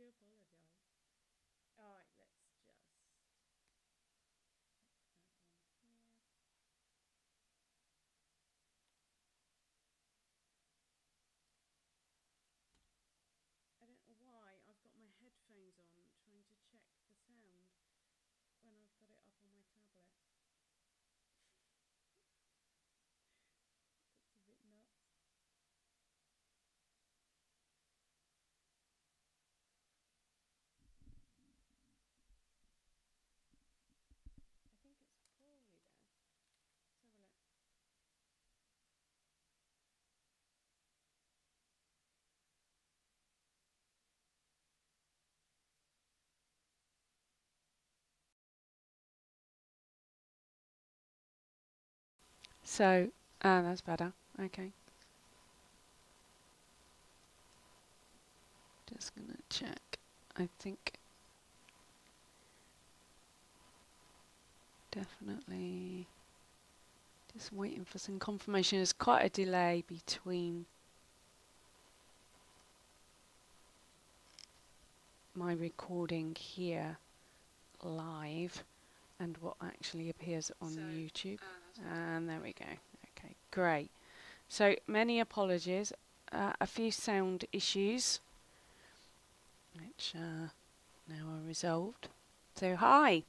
do apologise. Alright, let's just put that on here. I don't know why I've got my headphones on trying to check the sound when I've got it up on my tablet. That's a bit nuts. I think it's probably there. Let's have a look. So, that's better. Okay. Just gonna check. I think definitely just waiting for some confirmation. There's quite a delay between my recording here live and what actually appears on YouTube. And there we go. Okay, great. So many apologies. A few sound issues, which now are resolved. So hi,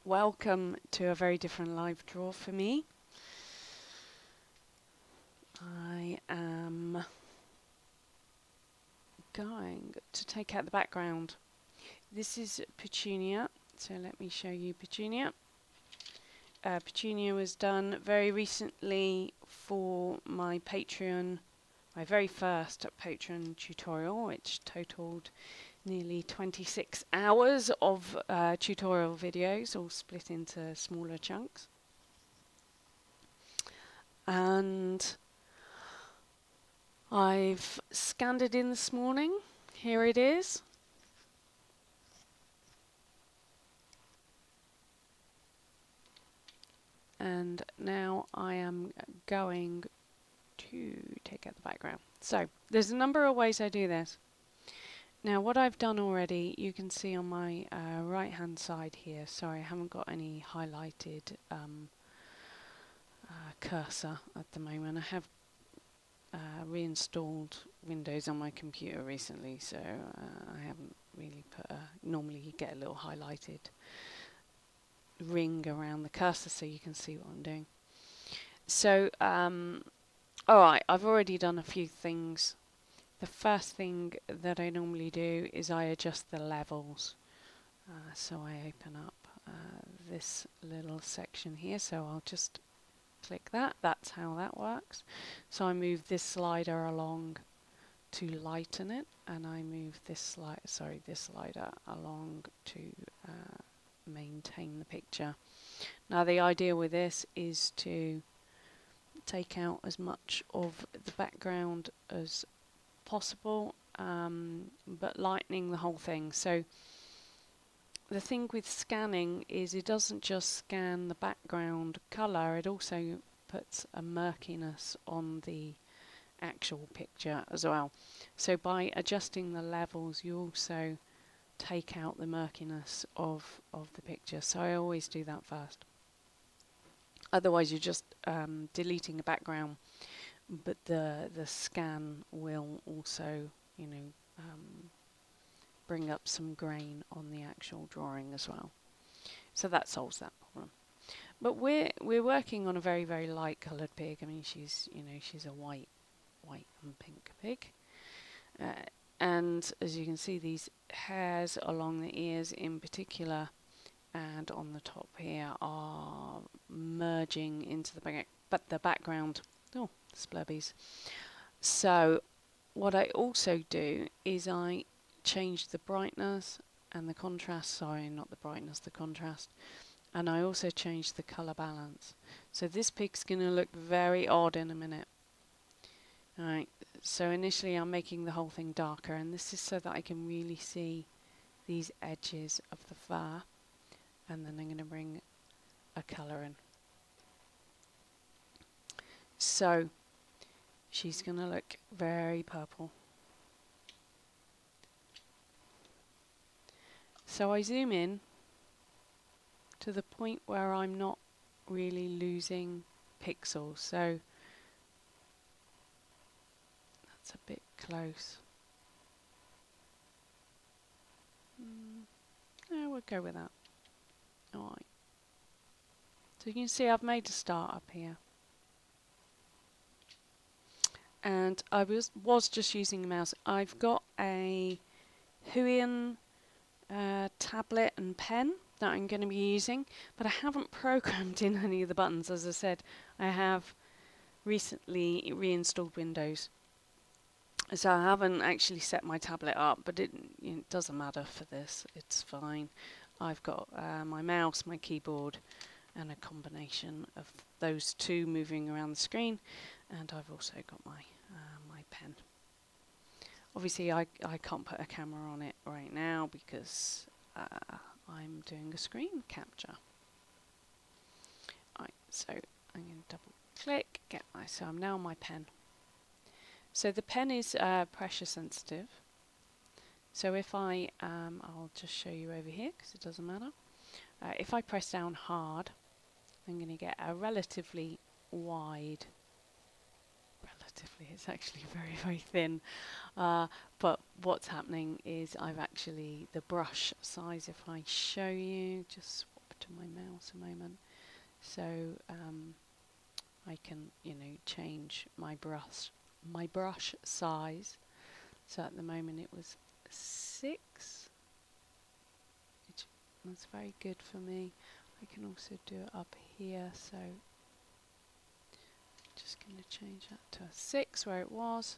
welcome to a very different live draw for me. I am going to take out the background. This is Petunia, so let me show you Petunia. Petunia was done very recently for my Patreon, my very first Patreon tutorial, which totaled nearly 26 hours of tutorial videos, all split into smaller chunks. And I've scanned it in this morning. Here it is. And now I am going to take out the background. So there's a number of ways I do this. Now what I've done already, you can see on my right hand side here. Sorry, I haven't got any highlighted cursor at the moment. I have reinstalled Windows on my computer recently, so I haven't really put normally you get a little highlighted ring around the cursor so you can see what I'm doing. So alright, I've already done a few things. The first thing that I normally do is I adjust the levels. So I open up this little section here, so I'll just click that. That's how that works. So I move this slider along to lighten it, and I move this slider along to maintain the picture. Now the idea with this is to take out as much of the background as possible, but lightening the whole thing. So the thing with scanning is it doesn't just scan the background colour, it also puts a murkiness on the actual picture as well. So by adjusting the levels you also take out the murkiness of the picture. So I always do that first. Otherwise you're just deleting a background, but the scan will also, you know, bring up some grain on the actual drawing as well. So that solves that problem. But we're working on a very, very light coloured pig. I mean, she's, you know, she's a white and pink pig. And as you can see, these hairs along the ears in particular and on the top here are merging into the background. Oh, splurbies. So what I also do is I change the brightness and the contrast, sorry, not the brightness, the contrast, and I also change the colour balance. So this pig's going to look very odd in a minute. Alright, so initially I'm making the whole thing darker, and this is so that I can really see these edges of the fur, and then I'm going to bring a colour in. So she's going to look very purple. So I zoom in to the point where I'm not really losing pixels. So that's a bit close. Yeah, we'll go with that. Alright. So you can see I've made a start up here. And I was just using the mouse. I've got a Huion tablet and pen that I'm going to be using, but I haven't programmed in any of the buttons. As I said, I have recently reinstalled Windows, so I haven't actually set my tablet up, but it doesn't matter for this. It's fine. I've got my mouse, my keyboard, and a combination of those two moving around the screen, and I've also got my my pen. Obviously I can't put a camera on it right now because I'm doing a screen capture. Right, so I'm going to double click, so I'm now on my pen. So the pen is pressure sensitive. So if I'll just show you over here because it doesn't matter. If I press down hard, I'm going to get a relatively wide, it's actually very, very thin. But what's happening is I've actually, the brush size, if I show you, just swap to my mouse a moment. So I can, change my brush size. So at the moment it was 6, which was very good for me. I can also do it up here, so just going to change that to a 6 where it was.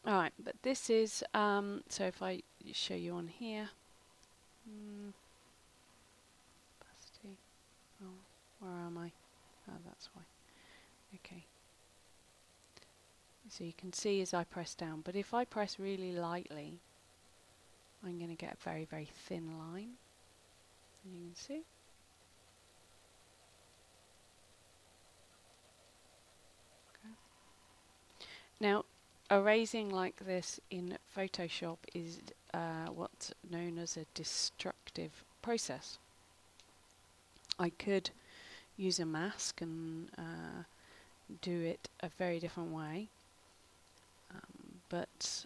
Alright, but this is, so if I show you on here, opacity, oh, where am I? Oh, that's why. Okay. So you can see as I press down, but if I press really lightly, I'm going to get a very, very thin line. And you can see. Okay. Now, erasing like this in Photoshop is what's known as a destructive process. I could use a mask and do it a very different way, but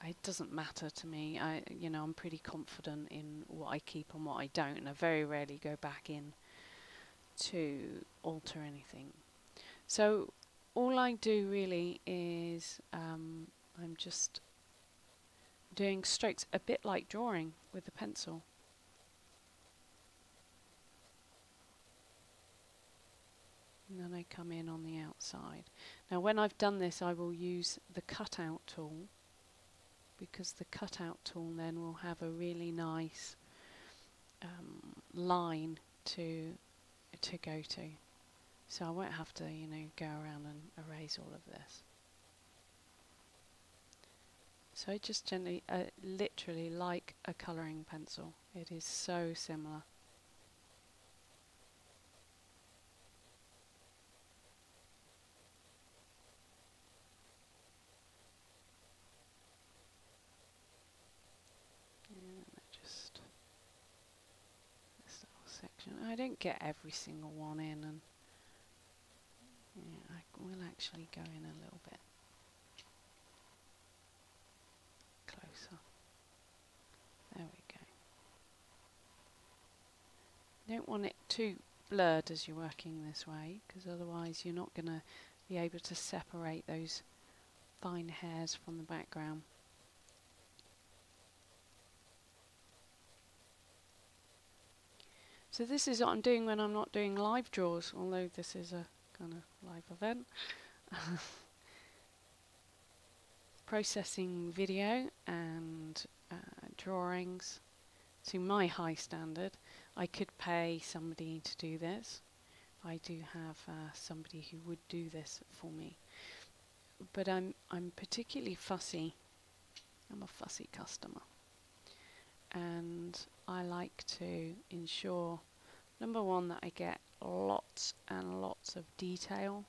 it doesn't matter to me. I'm pretty confident in what I keep and what I don't, and I very rarely go back in to alter anything. So all I do really is I'm just doing strokes, a bit like drawing with a pencil. And then I come in on the outside. Now when I've done this, I will use the cutout tool, because the cutout tool then will have a really nice line to go to. So I won't have to, go around and erase all of this. So I just gently, literally like a colouring pencil. It is so similar. Just this little section. I don't get every single one in, and I will actually go in a little bit closer. There we go. You don't want it too blurred as you're working this way, because otherwise you're not going to be able to separate those fine hairs from the background. So this is what I'm doing when I'm not doing live draws, although this is a kind of live event. Processing video and drawings to my high standard. I could pay somebody to do this. I do have somebody who would do this for me. But I'm particularly fussy. I'm a fussy customer. And I like to ensure, number one, that I get lots and lots of detail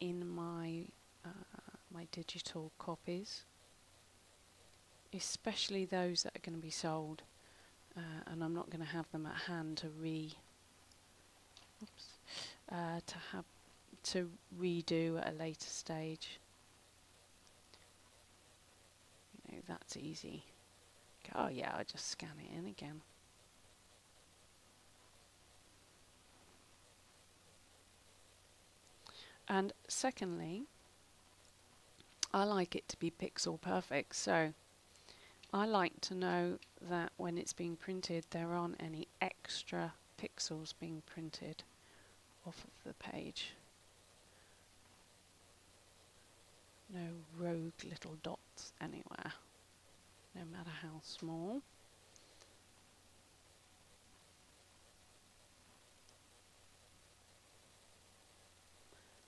in my my digital copies. especially those that are going to be sold, and I'm not going to have them at hand to to redo at a later stage. You know, that's easy. Oh yeah, I just scan it in again. And secondly, I like it to be pixel perfect, so I like to know that when it's being printed there aren't any extra pixels being printed off of the page. No rogue little dots anywhere, no matter how small.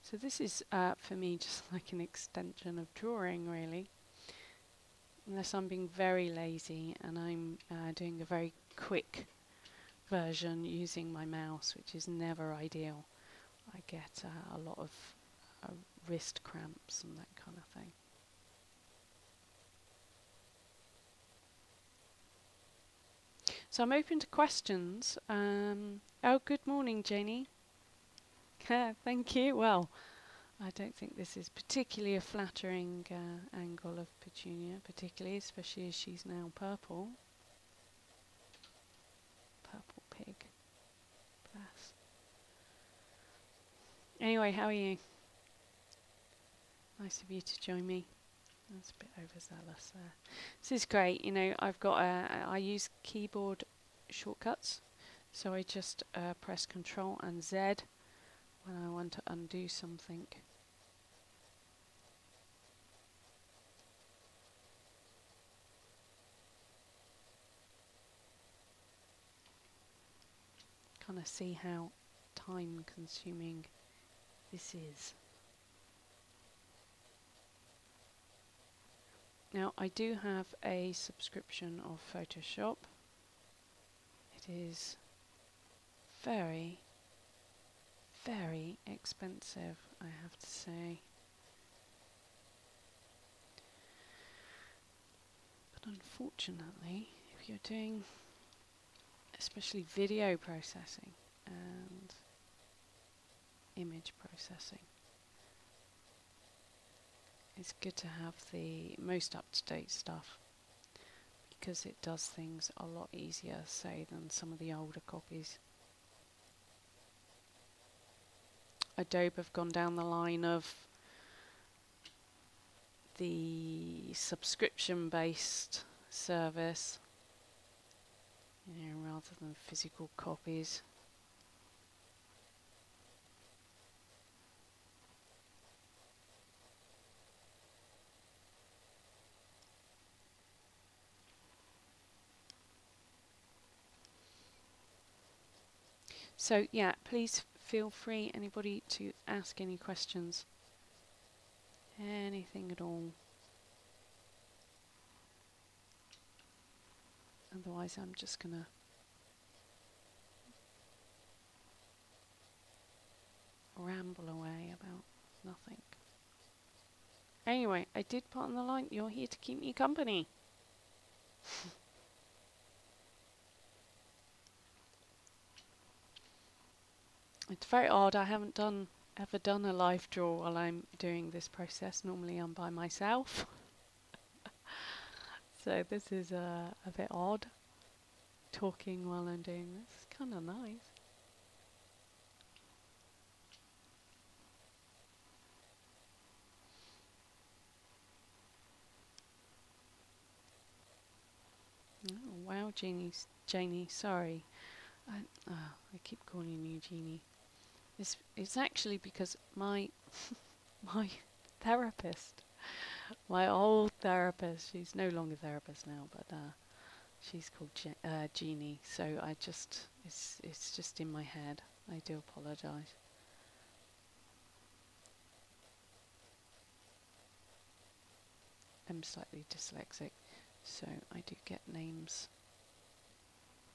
So this is for me just like an extension of drawing, really, unless I'm being very lazy and I'm doing a very quick version using my mouse, which is never ideal. I get a lot of wrist cramps and that kind of thing. So I'm open to questions. Oh, good morning, Janie. Thank you. Well, I don't think this is particularly a flattering angle of Petunia, particularly, especially as she's now purple. Purple pig. Bless. Anyway, how are you? Nice of you to join me. That's a bit overzealous there. This is great. You know, I've got I use keyboard shortcuts, so I just press Control and Z when I want to undo something. Kind of see how time consuming this is. Now I do have a subscription of Photoshop. It is very, very expensive, I have to say. But unfortunately, if you're doing especially video processing and image processing, it's good to have the most up-to-date stuff because it does things a lot easier, say, than some of the older copies. Adobe have gone down the line of the subscription-based service, you know, rather than physical copies. So yeah, please feel free, anybody, to ask any questions. Anything at all. Otherwise I'm just gonna ramble away about nothing. Anyway, I did put on the line, you're here to keep me company. It's very odd, I haven't ever done a live draw while I'm doing this process. Normally I'm by myself. So this is a bit odd, talking while I'm doing this. It's kind of nice. Oh, wow, Janie, sorry. I keep calling you Jeannie. It's actually because my my therapist, my old therapist, she's no longer therapist now, but she's called Jeannie. So it's just in my head. I do apologise. I'm slightly dyslexic, so I do get names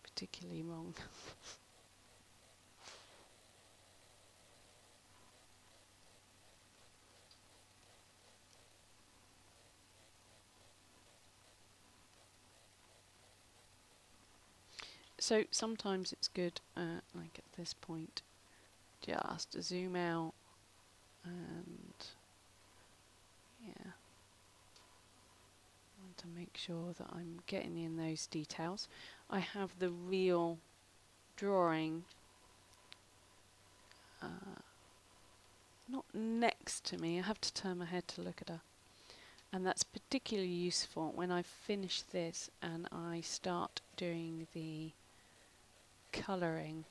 particularly wrong. So sometimes it's good, like at this point, just to zoom out and yeah, I want to make sure that I'm getting in those details. I have the real drawing not next to me. I have to turn my head to look at her. And that's particularly useful when I finish this and I start doing the colouring.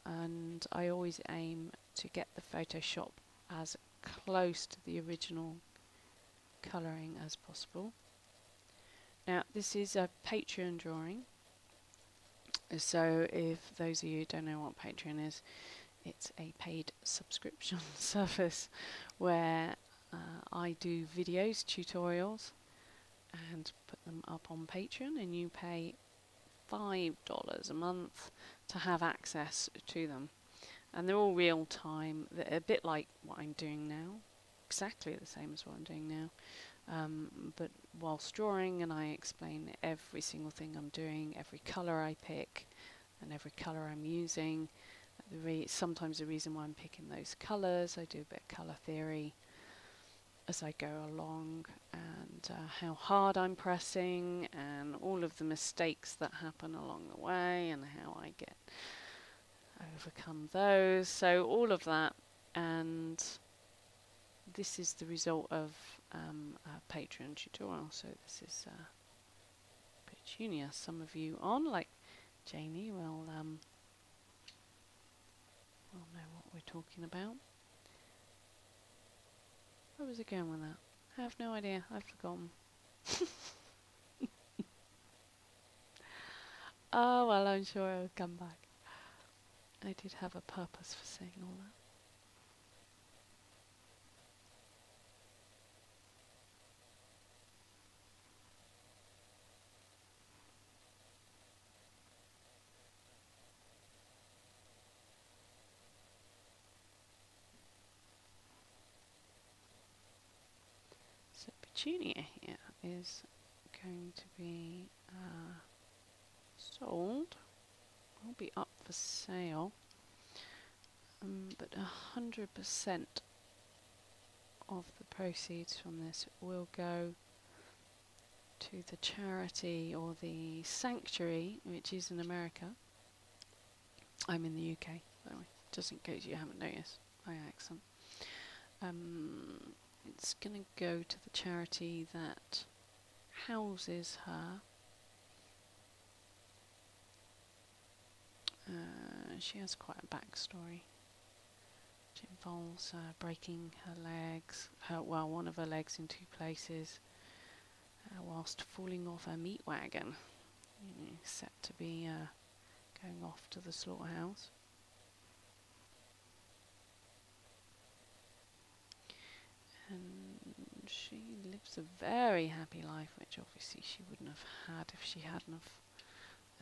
And I always aim to get the Photoshop as close to the original colouring as possible. Now this is a Patreon drawing, so if those of you who don't know what Patreon is, it's a paid subscription service where I do videos, tutorials, and put them up on Patreon, and you pay $5 a month to have access to them. And they're all real time. They're a bit like what I'm doing now, exactly the same as what I'm doing now. But whilst drawing, and I explain every single thing I'm doing, every colour I pick, and every colour I'm using. Sometimes the reason why I'm picking those colours, I do a bit of colour theory as I go along, and how hard I'm pressing, and all of the mistakes that happen along the way, and how I overcome those. So all of that, and this is the result of a Patreon tutorial. So this is Petunia. Some of you on, like Janie, will know what we're talking about. Where was I going with that? I have no idea. I've forgotten. Oh well, I'm sure it'll come back. I did have a purpose for saying all that. So Petunia here is going to be sold. Will be up for sale, but 100% of the proceeds from this will go to the charity or the sanctuary, which is in America. I'm in the UK, by the way, just in case you haven't noticed my accent. It's going to go to the charity that houses her. She has quite a backstory, which involves breaking her legs, one of her legs in 2 places, whilst falling off her meat wagon, set to be going off to the slaughterhouse. And she lives a very happy life, which obviously she wouldn't have had if she hadn't have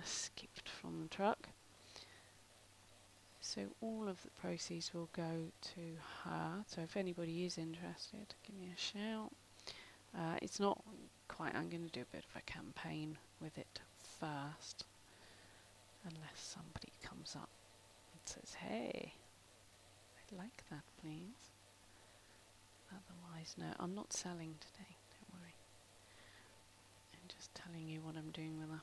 escaped from the truck. So all of the proceeds will go to her. So if anybody is interested, give me a shout. It's not quite, I'm going to do a bit of a campaign with it first, unless somebody comes up and says, hey, I'd like that please. Otherwise, no, I'm not selling today, don't worry. I'm just telling you what I'm doing with her.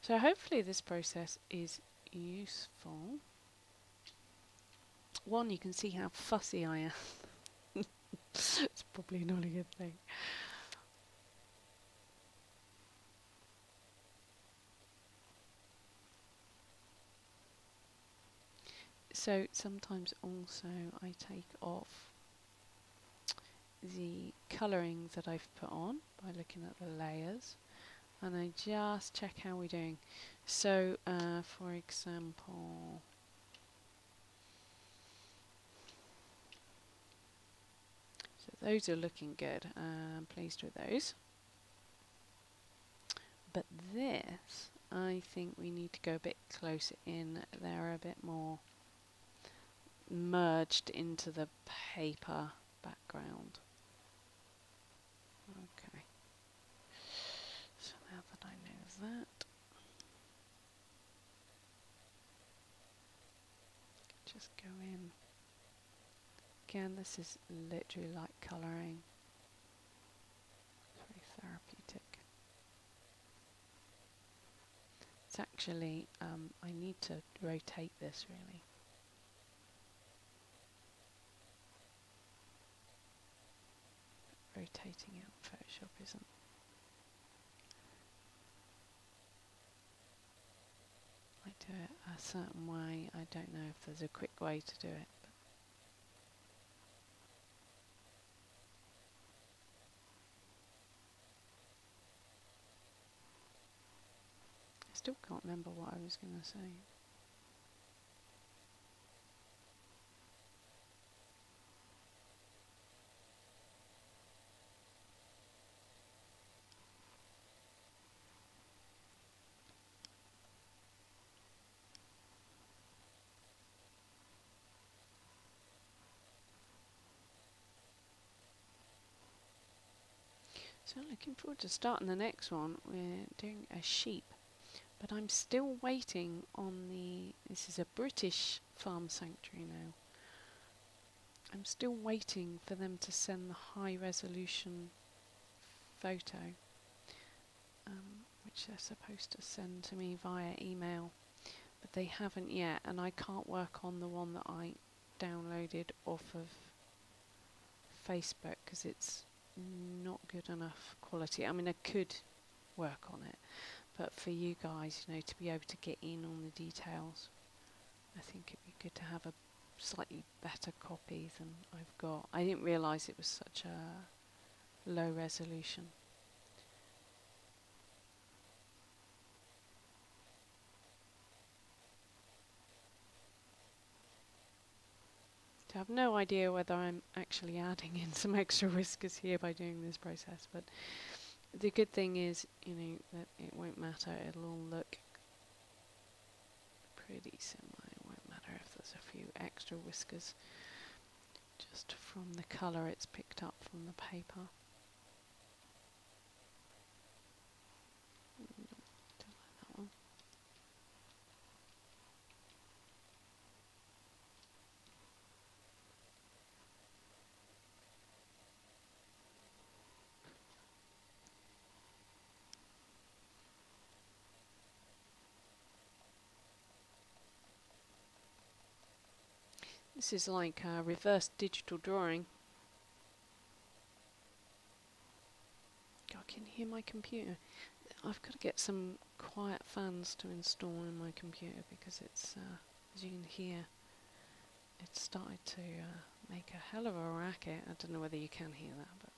So hopefully this process is useful. One, you can see how fussy I am. It's probably not a good thing. So sometimes also I take off the colouring that I've put on by looking at the layers, and I just check how we're doing. So for example, so those are looking good. I'm pleased with those. But this, I think we need to go a bit closer in. They're a bit more merged into the paper. background. Okay. So now that I know that, just go in. Again, this is literally like colouring. It's very therapeutic. It's actually, I need to rotate this really. Rotating it on Photoshop isn't. I do it a certain way. I don't know if there's a quick way to do it. But I still can't remember what I was going to say. So looking forward to starting the next one. We're doing a sheep, but I'm still waiting on this is a British farm sanctuary now. I'm still waiting for them to send the high resolution photo, which they're supposed to send to me via email, but they haven't yet, and I can't work on the one that I downloaded off of Facebook because it's not good enough quality. I mean, I could work on it, but for you guys, you know, to be able to get in on the details, I think it'd be good to have a slightly better copy than I've got. I didn't realise it was such a low resolution. I have no idea whether I'm actually adding in some extra whiskers here by doing this process, but the good thing is, you know, that it won't matter. It'll all look pretty similar. It won't matter if there's a few extra whiskers just from the colour it's picked up from the paper. Don't like that one. This is like reverse digital drawing. God, I can hear my computer. I've got to get some quiet fans to install in my computer because it's, as you can hear, it's started to make a hell of a racket. I don't know whether you can hear that, but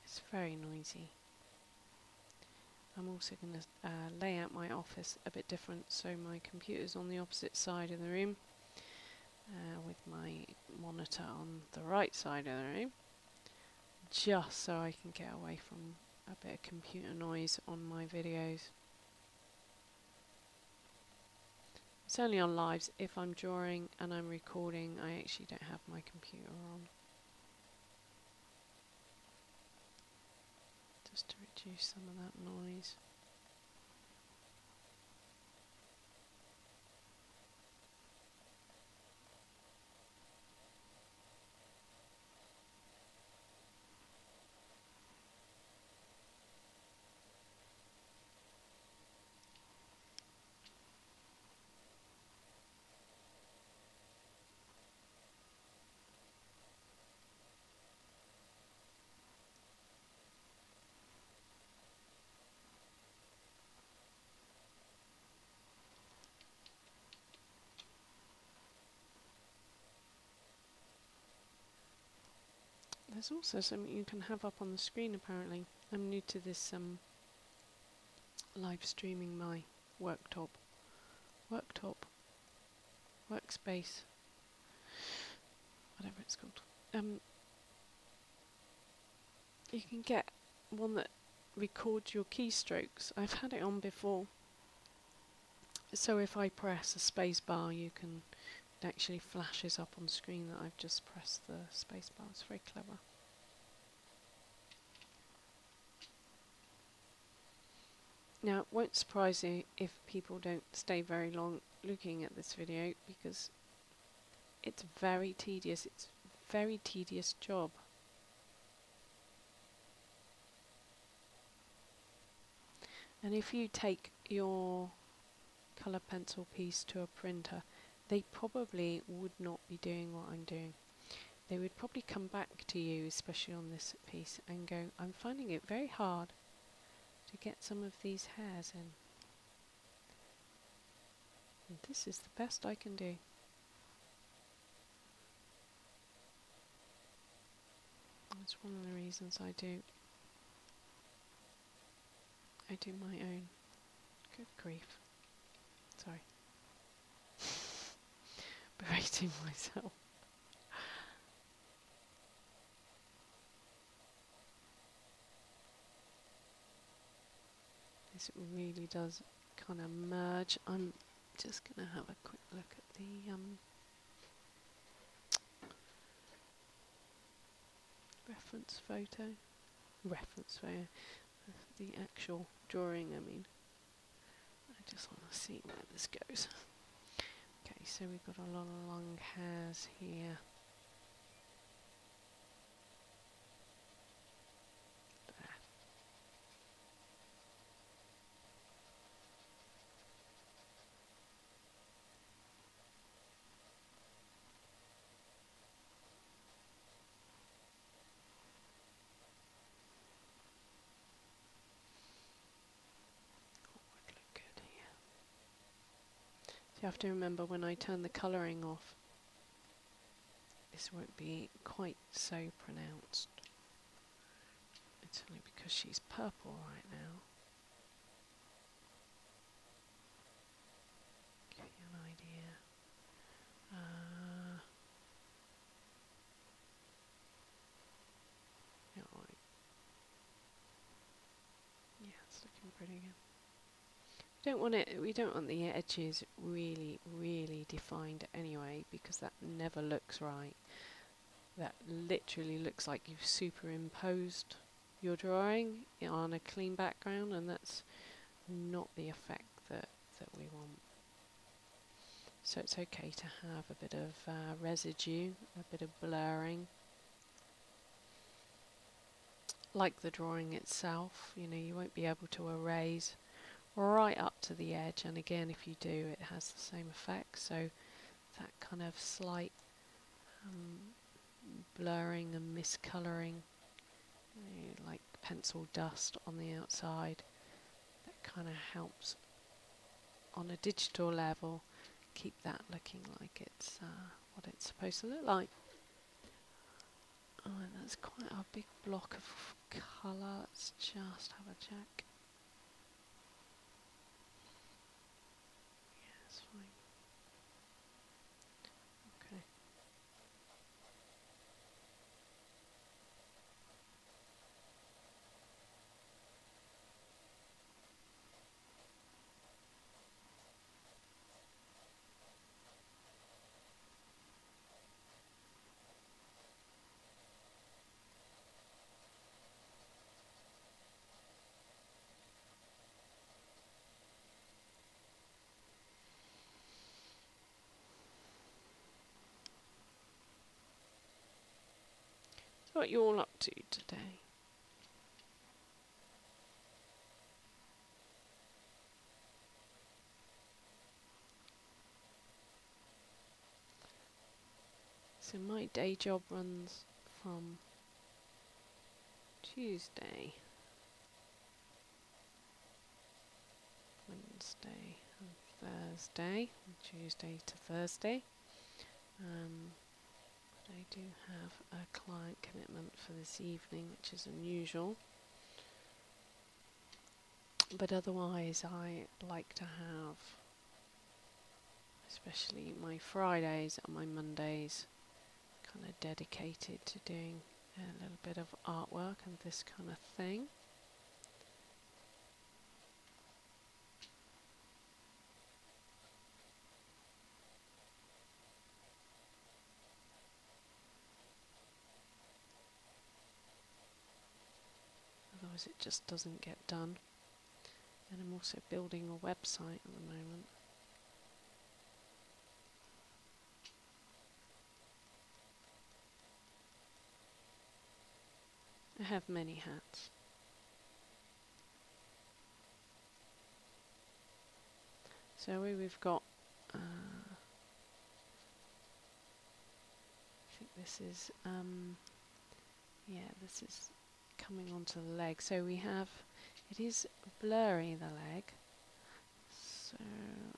it's very noisy. I'm also going to lay out my office a bit different, so my computer's on the opposite side of the room, with my monitor on the right side of the room, just so I can get away from a bit of computer noise on my videos. It's only on lives. If I'm drawing and I'm recording, I actually don't have my computer on. Just to reduce some of that noise. There's also something you can have up on the screen apparently. I'm new to this live streaming my workspace, whatever it's called. You can get one that records your keystrokes. I've had it on before. So if I press a space bar, you can it actually flashes up on screen that I've just pressed the spacebar. It's very clever. Now, it won't surprise you if people don't stay very long looking at this video, because it's very tedious. It's a very tedious job. And if you take your colour pencil piece to a printer, they probably would not be doing what I'm doing. They would probably come back to you, especially on this piece, and go, I'm finding it very hard to get some of these hairs in. And this is the best I can do. That's one of the reasons I do my own. Good grief. Sorry. Berating myself. This really does kind of merge. I'm just going to have a quick look at the reference photo. The actual drawing, I mean. I just want to see where this goes. Okay, so we've got a lot of long hairs here. There. Would look good here. So you have to remember, when I turn the colouring off, this won't be quite so pronounced. It's only because she's purple right now. Give you an idea. Yeah, right. Yeah, it's looking pretty good. We don't want the edges really, really defined anyway, because that never looks right. That literally looks like you've superimposed your drawing on a clean background, and that's not the effect that we want. So it's okay to have a bit of residue, a bit of blurring. Like the drawing itself, you know, you won't be able to erase right up to the edge, and again, if you do, it has the same effect. So that kind of slight blurring and miscolouring, like pencil dust on the outside, that kind of helps on a digital level keep that looking like it's what it's supposed to look like. Oh, and that's quite a big block of colour. Let's just have a check. Yeah, it's fine. Okay. So what are you all up to today? So my day job runs from Tuesday, Wednesday and Thursday, Tuesday to Thursday. But I do have a client commitment for this evening, which is unusual. But otherwise, I like to have, especially my Fridays and my Mondays, kind of dedicated to doing a little bit of artwork and this kind of thing. sometimes it just doesn't get done. And I'm also building a website at the moment. I have many hats. So we've got, I think this is, yeah, this is coming onto the leg. So we have, it is blurry, the leg. So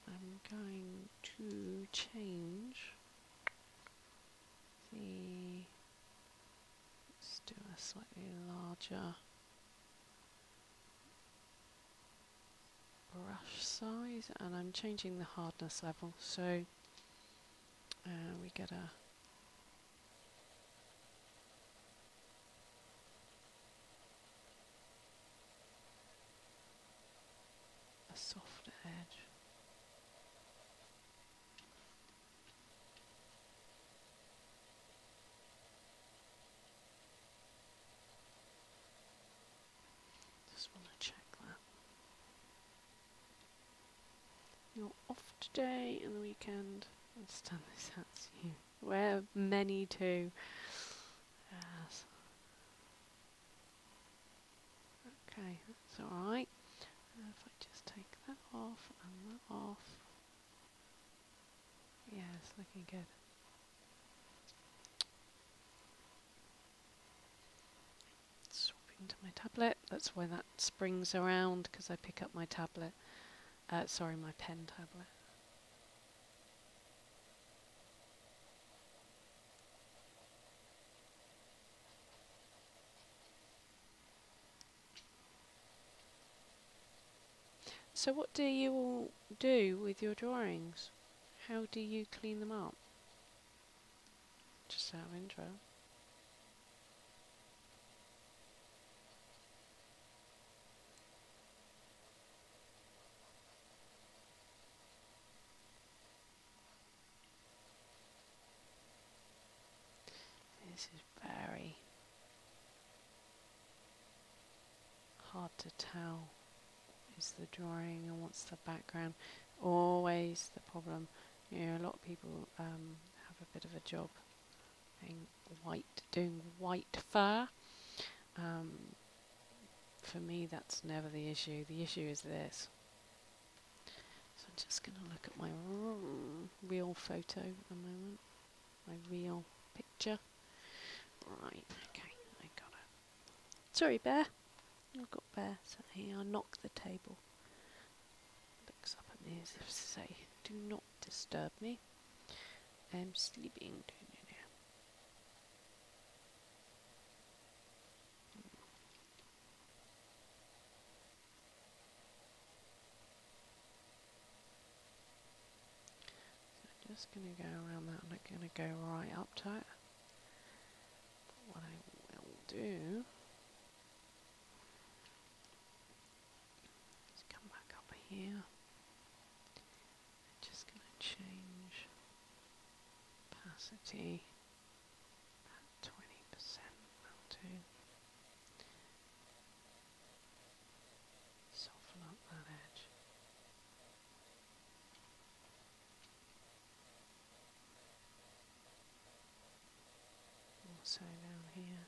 I'm going to change the, let's do a slightly larger brush size, and I'm changing the hardness level, so we get a softer edge. Just want to check that. You're off today and the weekend. Understand this hat's you. Wear many too. Yes. Okay, that's alright. If I just take that off and that off. Yeah, it's looking good. Swapping to my tablet. That's why that springs around, because I pick up my tablet. Sorry, my pen tablet. So what do you all do with your drawings? How do you clean them up? Just out of intro. This is very hard to tell. Is the drawing and what's the background? Always the problem. You know, a lot of people have a bit of a job being doing white fur. For me, that's never the issue. The issue is this. So I'm just going to look at my real photo at the moment. My real picture. Right, okay, I got it. Sorry, Bear. I've got Bear sat here. I knock the table. Looks up at me as if to say, do not disturb me. I'm sleeping. So I'm just going to go around that. I'm not going to go right up to it. But what I will do is come back up here. I'm just going to change opacity about 20%. That'll do. Soften up that edge. Also down here.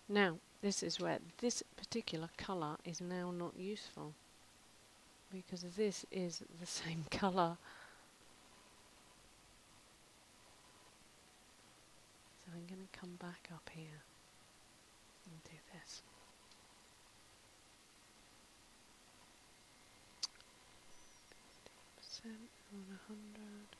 Now, this is where this particular colour is now not useful, because this is the same colour. So I'm going to come back up here and do this. Percent on 100.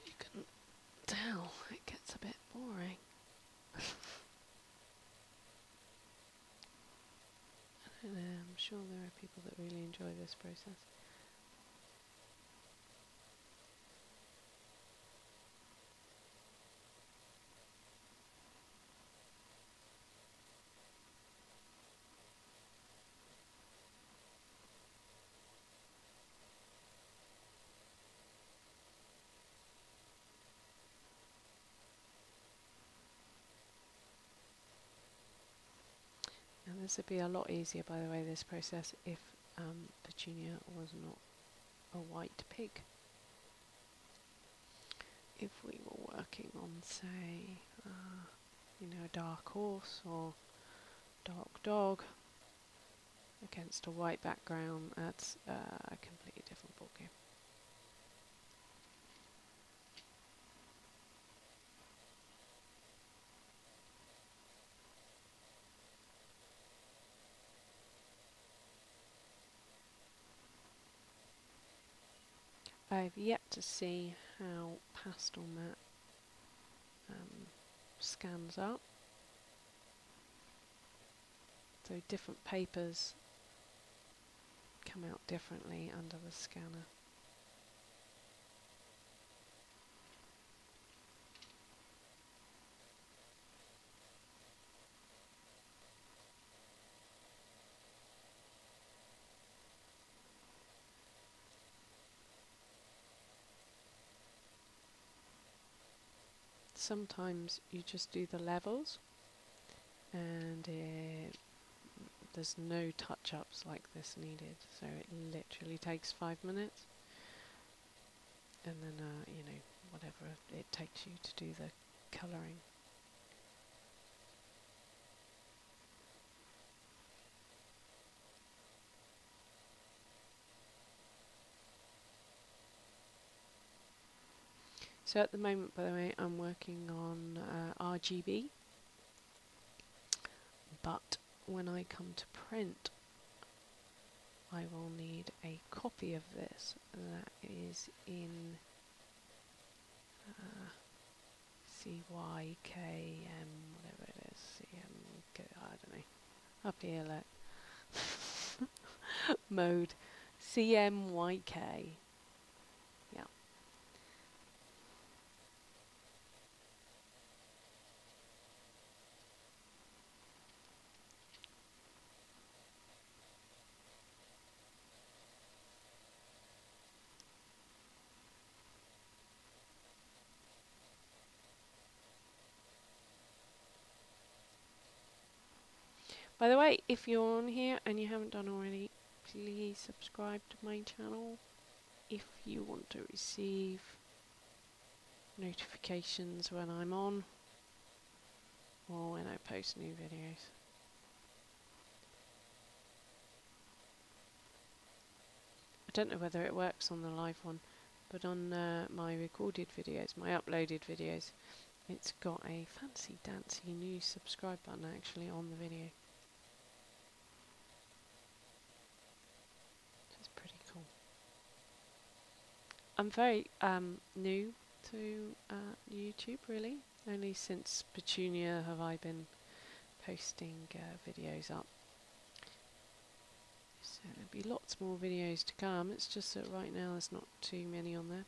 You can tell it gets a bit boring. And I'm sure there are people that really enjoy this process. And this would be a lot easier, by the way, this process, if Petunia was not a white pig. If we were working on, say, a dark horse or dark dog against a white background, that's a completely different ballgame. I've yet to see how Pastel Matte scans up. So different papers come out differently under the scanner. Sometimes you just do the levels and there's no touch-ups like this needed, so it literally takes 5 minutes, and then whatever it takes you to do the colouring. So at the moment, by the way, I'm working on RGB, but when I come to print, I will need a copy of this that is in CYKM, whatever it is, CM, I don't know, up here, look, mode, CMYK, yeah. By the way, if you're on here and you haven't done already, please subscribe to my channel if you want to receive notifications when I'm on or when I post new videos. don't know whether it works on the live one, but on my recorded videos, my uploaded videos, it's got a fancy dancy new subscribe button actually on the video. It's pretty cool. I'm very new to YouTube, really. Only since Petunia have I been posting videos up. So there'll be lots more videos to come. It's just that right now there's not too many on there.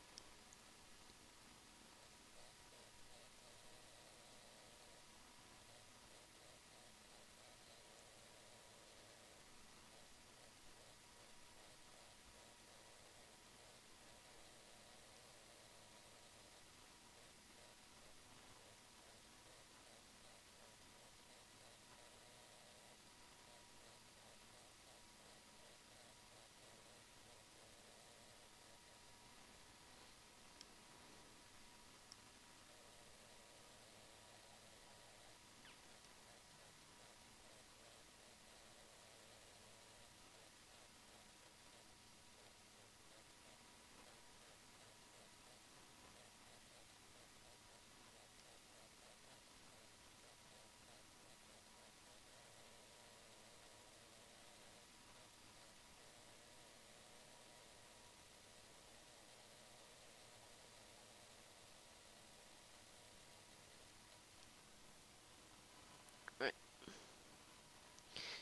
Right.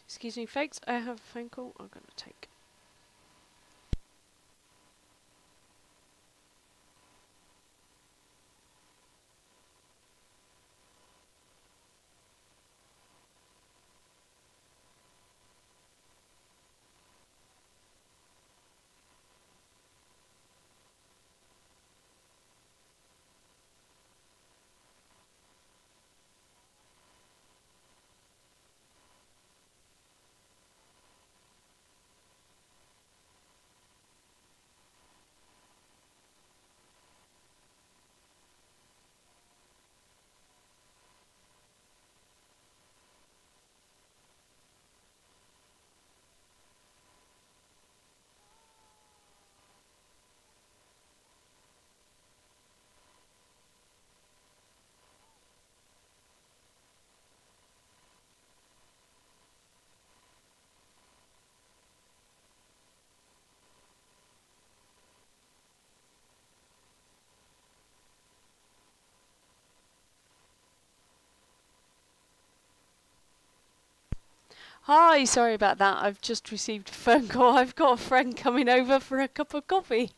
Excuse me folks, I have a phone call I'm going to take. Hi, sorry about that. I've just received a phone call. I've got a friend coming over for a cup of coffee.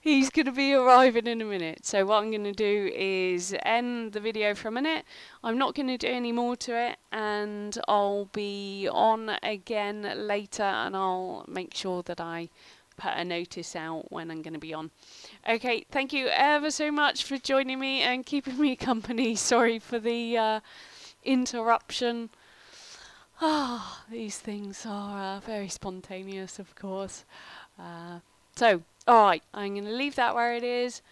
He's going to be arriving in a minute. So what I'm going to do is end the video for a minute. I'm not going to do any more to it, and I'll be on again later, and I'll make sure that I put a notice out when I'm going to be on. Okay, thank you ever so much for joining me and keeping me company. Sorry for the interruption. These things are very spontaneous, of course. Alright, I'm going to leave that where it is.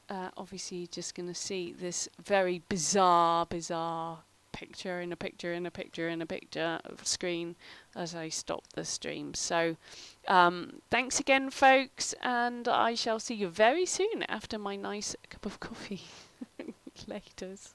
Obviously, you're just going to see this very bizarre picture in a picture in a picture in a picture of screen as I stop the stream. So, thanks again, folks, and I shall see you very soon after my nice cup of coffee. Laters.